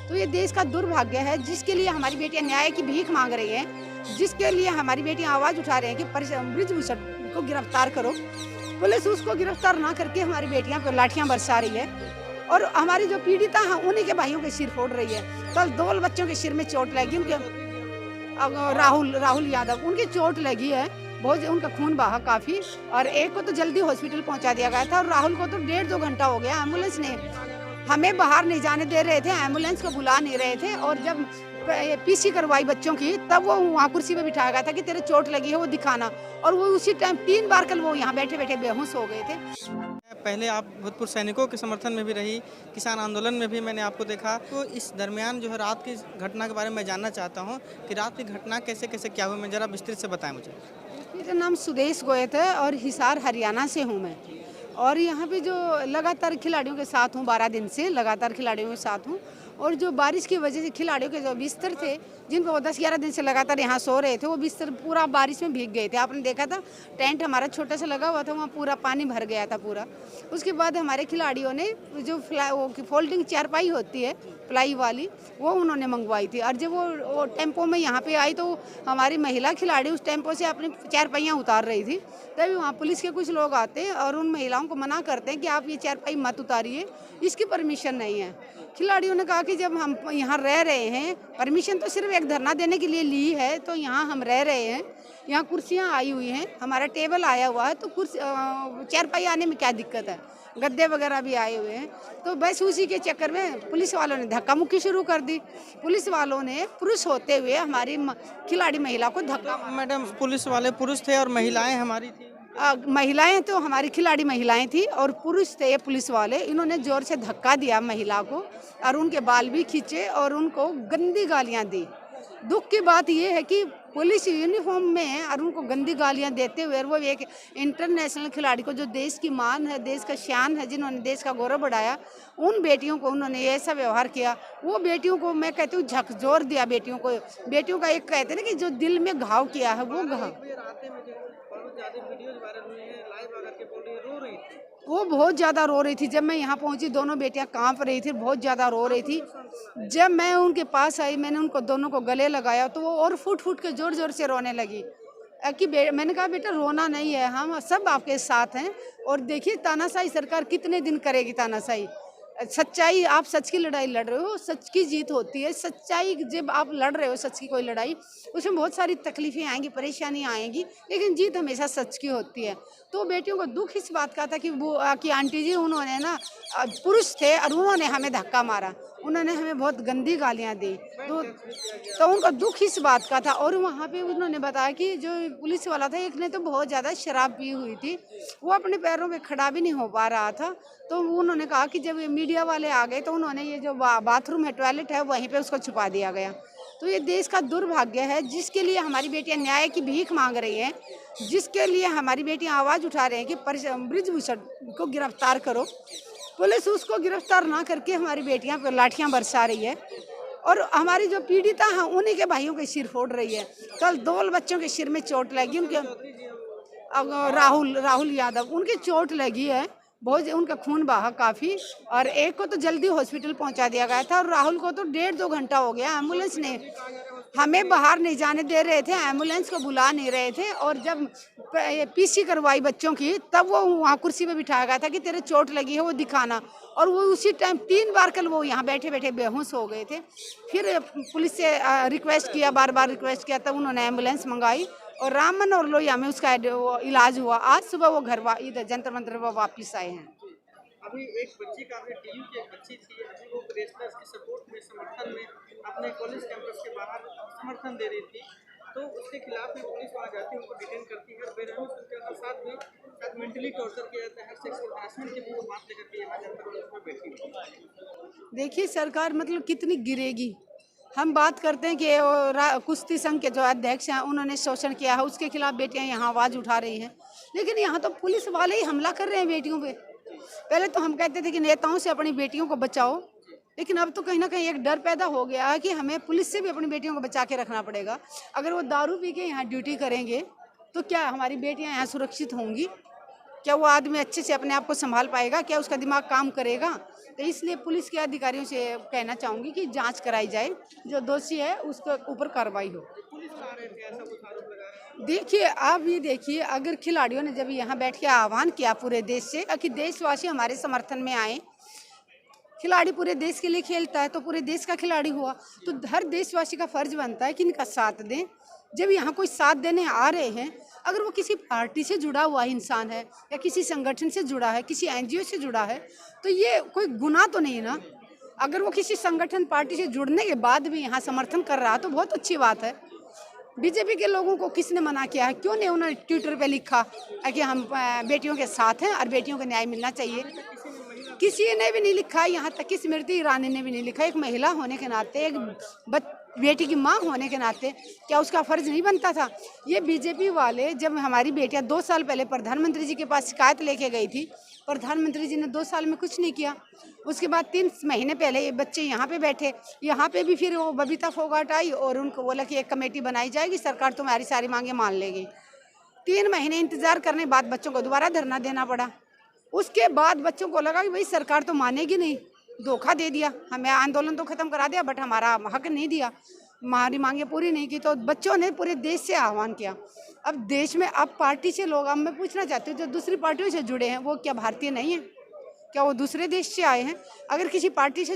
तो ये देश का दुर्भाग्य है, जिसके लिए हमारी बेटियां न्याय की भीख मांग रही हैं, जिसके लिए हमारी बेटियां आवाज उठा रही हैं कि ब्रिजभूषण को गिरफ्तार करो। पुलिस उसको गिरफ्तार ना करके हमारी बेटियां पर लाठियां बरसा रही है और हमारी जो पीड़िता हैं उन्हीं के भाइयों के सिर फोड़ रही है। कल 2 बच्चों के सिर में चोट लगी, उनके राहुल यादव, उनकी चोट लगी है, बहुत उनका खून बहा काफी, और एक को तो जल्दी हॉस्पिटल पहुंचा दिया गया था और राहुल को तो 1.5-2 घंटा हो गया। एम्बुलेंस ने हमें बाहर नहीं जाने दे रहे थे, एम्बुलेंस को बुला नहीं रहे थे, और जब पीसी करवाई बच्चों की तब वो वहाँ कुर्सी पे बिठाया गया था कि तेरे चोट लगी है वो दिखाना, और वो उसी टाइम 3 बार कल वो यहाँ बैठे बैठे बेहोश हो गए थे। पहले आप भूतपूर्व सैनिकों के समर्थन में भी रही, किसान आंदोलन में भी मैंने आपको देखा, तो इस दरमियान जो है रात की घटना के बारे में मैं जानना चाहता हूँ कि रात की घटना कैसे कैसे क्या हुई, मैं ज़रा विस्तृत से बताएं मुझे। मेरा नाम सुदेश गोयत है और हिसार हरियाणा से हूँ मैं, और यहाँ पे जो लगातार खिलाड़ियों के साथ हूँ, 12 दिन से लगातार खिलाड़ियों के साथ हूँ, और जो बारिश की वजह से खिलाड़ियों के जो बिस्तर थे, जिनको वो 10-11 दिन से लगातार यहाँ सो रहे थे, वो बिस्तर पूरा बारिश में भीग गए थे। आपने देखा था टेंट हमारा छोटा सा लगा हुआ था, वहाँ पूरा पानी भर गया था पूरा। उसके बाद हमारे खिलाड़ियों ने जो फोल्डिंग चारपाई होती है प्लाई वाली, वो उन्होंने मंगवाई थी, और जब वो टेम्पो में यहाँ पे आई तो हमारी महिला खिलाड़ी उस टेम्पो से अपनी चारपाइयाँ उतार रही थी, तभी वहाँ पुलिस के कुछ लोग आते हैं और उन महिलाओं को मना करते हैं कि आप ये चारपाई मत उतारिए, इसकी परमिशन नहीं है। खिलाड़ियों ने कहा कि जब हम यहाँ रह रहे हैं, परमिशन तो सिर्फ एक धरना देने के लिए ली है, तो यहाँ हम रह रहे हैं, यहाँ कुर्सियाँ आई हुई हैं, हमारा टेबल आया हुआ है, तो चारपाई आने में क्या दिक्कत है, गद्दे वगैरह भी आए हुए हैं। तो बस उसी के चक्कर में पुलिस वालों ने धक्का मुक्की शुरू कर दी। पुलिस वालों ने पुरुष होते हुए हमारी खिलाड़ी महिला को धक्का। मैडम, पुलिस वाले पुरुष थे और महिलाएं हमारी थी? महिलाएं तो हमारी खिलाड़ी महिलाएं थी और पुरुष थे पुलिस वाले। इन्होंने जोर से धक्का दिया महिला को और उनके बाल भी खींचे और उनको गंदी गालियां दी। दुख की बात यह है कि पुलिस यूनिफॉर्म में है और उनको गंदी गालियां देते हुए, वो एक इंटरनेशनल खिलाड़ी को, जो देश की मान है, देश का शान है, जिन्होंने देश का गौरव बढ़ाया, उन बेटियों को उन्होंने ऐसा व्यवहार किया। वो बेटियों को मैं कहती हूँ झकझोर दिया। बेटियों का एक कहते हैं ना कि जो दिल में घाव किया है वो घाव। वो बहुत ज़्यादा रो रही थी। जब मैं यहाँ पहुँची दोनों बेटियाँ कांप रही थी, बहुत ज़्यादा रो रही थी। जब मैं उनके पास आई, मैंने उनको दोनों को गले लगाया तो वो और फुट फुट के जोर जोर से रोने लगी। मैंने कहा बेटा रोना नहीं है, हम सब आपके साथ हैं। और देखिए तानाशाही सरकार कितने दिन करेगी तानाशाही। सच्चाई, आप सच की लड़ाई लड़ रहे हो, सच की जीत होती है। सच्चाई जब आप लड़ रहे हो, सच की कोई लड़ाई, उसमें बहुत सारी तकलीफें आएंगी, परेशानियां आएंगी, लेकिन जीत हमेशा सच की होती है। तो बेटियों को दुख इस बात का था कि वो कि आंटी जी उन्होंने ना, पुरुष थे और उन्होंने हमें धक्का मारा, उन्होंने हमें बहुत गंदी गालियां दी। तो उनका दुख इस बात का था। और वहाँ पे उन्होंने बताया कि जो पुलिस वाला था, एक ने तो बहुत ज़्यादा शराब पी हुई थी, वो अपने पैरों पे खड़ा भी नहीं हो पा रहा था। तो उन्होंने कहा कि जब मीडिया वाले आ गए तो उन्होंने ये जो बाथरूम है, टॉयलेट है, वहीं पे उसको छुपा दिया गया। तो ये देश का दुर्भाग्य है, जिसके लिए हमारी बेटियां न्याय की भीख मांग रही हैं, जिसके लिए हमारी बेटियां आवाज़ उठा रहे हैं कि ब्रिजभूषण को गिरफ्तार करो। पुलिस उसको गिरफ्तार ना करके हमारी बेटियां पर लाठियां बरसा रही है और हमारी जो पीड़िता हैं उन्हीं के भाइयों के सिर फोड़ रही है। कल 2 बच्चों के सिर में चोट लगी, उनके राहुल यादव, उनकी चोट लगी है, बहुत उनका खून बहा काफी, और एक को तो जल्दी हॉस्पिटल पहुंचा दिया गया था और राहुल को तो 1.5-2 घंटा हो गया। एम्बुलेंस ने हमें बाहर नहीं जाने दे रहे थे, एम्बुलेंस को बुला नहीं रहे थे, और जब पीसी करवाई बच्चों की तब वो वहाँ कुर्सी पे बिठाया गया था कि तेरे चोट लगी है वो दिखाना, और वो उसी टाइम 3 बार कल वो यहाँ बैठे बैठे बेहोश हो गए थे। फिर पुलिस से रिक्वेस्ट किया, बार बार रिक्वेस्ट किया, तब उन्होंने एम्बुलेंस मंगाई और रामबन और लोहिया में उसका इलाज हुआ। आज सुबह वो घर इधर जंतर मंतर वो वापिस आए हैं। अभी एक बच्ची का, आपने टीयू की एक बच्ची थी, अभी वो रेसलर्स के सपोर्ट में, समर्थन में अपने कॉलेज कैंपस के बाहर समर्थन दे रही थी, तो उसके खिलाफ में पुलिस वहाँ जाती है, उनको डिटेन करती है, बेरहमी से उनके साथ भी शायद मेंटली टॉर्चर किया जाता है, सेक्सुअल हरासमेंट की भी बात लेकर के यहाँ जनता में बैठी हुई। देखिए सरकार मतलब कितनी गिरेगी। हम बात करते हैं कि कुश्ती संघ के जो अध्यक्ष हैं उन्होंने शोषण किया है, उसके खिलाफ बेटियां यहाँ आवाज़ उठा रही हैं, लेकिन यहाँ तो पुलिस वाले ही हमला कर रहे हैं बेटियों पे। पहले तो हम कहते थे कि नेताओं से अपनी बेटियों को बचाओ, लेकिन अब तो कहीं ना कहीं एक डर पैदा हो गया है कि हमें पुलिस से भी अपनी बेटियों को बचा के रखना पड़ेगा। अगर वो दारू पी के यहाँ ड्यूटी करेंगे तो क्या हमारी बेटियाँ यहाँ सुरक्षित होंगी? क्या वो आदमी अच्छे से अपने आप को संभाल पाएगा? क्या उसका दिमाग काम करेगा? तो इसलिए पुलिस के अधिकारियों से कहना चाहूँगी कि जांच कराई जाए, जो दोषी है उसके ऊपर कार्रवाई हो। पुलिस ला रहे थे ऐसा कुछ आरोप लगा रहे हैं। देखिए, आप ये देखिए, अगर खिलाड़ियों ने जब यहाँ बैठ के आह्वान किया पूरे देश से कि देशवासी हमारे समर्थन में आए, खिलाड़ी पूरे देश के लिए खेलता है तो पूरे देश का खिलाड़ी हुआ, तो हर देशवासी का फर्ज बनता है कि इनका साथ दें। जब यहाँ कोई साथ देने आ रहे हैं, अगर वो किसी पार्टी से जुड़ा हुआ इंसान है या किसी संगठन से जुड़ा है, किसी एनजीओ से जुड़ा है, तो ये कोई गुनाह तो नहीं ना। अगर वो किसी संगठन पार्टी से जुड़ने के बाद भी यहाँ समर्थन कर रहा है तो बहुत अच्छी बात है। बीजेपी के लोगों को किसने मना किया है? क्यों नहीं उन्होंने ट्विटर पे लिखा कि हम बेटियों के साथ हैं और बेटियों को न्याय मिलना चाहिए? किसी ने भी नहीं लिखा, यहाँ तक कि स्मृति ईरानी ने भी नहीं लिखा। एक महिला होने के नाते, एक बेटी की माँ होने के नाते क्या उसका फर्ज नहीं बनता था? ये बीजेपी वाले जब हमारी बेटियां 2 साल पहले प्रधानमंत्री जी के पास शिकायत लेके गई थी, प्रधानमंत्री जी ने 2 साल में कुछ नहीं किया। उसके बाद 3 महीने पहले ये बच्चे यहाँ पे बैठे, यहाँ पे भी फिर वो बबीता फोगाट आई और उनको बोला कि एक कमेटी बनाई जाएगी, सरकार तुम्हारी सारी मांगे मान लेगी। 3 महीने इंतजार करने बाद बच्चों को दोबारा धरना देना पड़ा। उसके बाद बच्चों को लगा कि भाई सरकार तो मानेगी नहीं, धोखा दे दिया, हमें आंदोलन तो खत्म करा दिया बट हमारा हक नहीं दिया, हमारी मांगे पूरी नहीं की। तो बच्चों ने पूरे देश से आह्वान किया। अब देश में अब पार्टी से लोग, अब मैं पूछना चाहती हूँ, जो दूसरी पार्टियों से जुड़े हैं वो क्या भारतीय नहीं है? क्या वो दूसरे देश से आए हैं? अगर किसी पार्टी से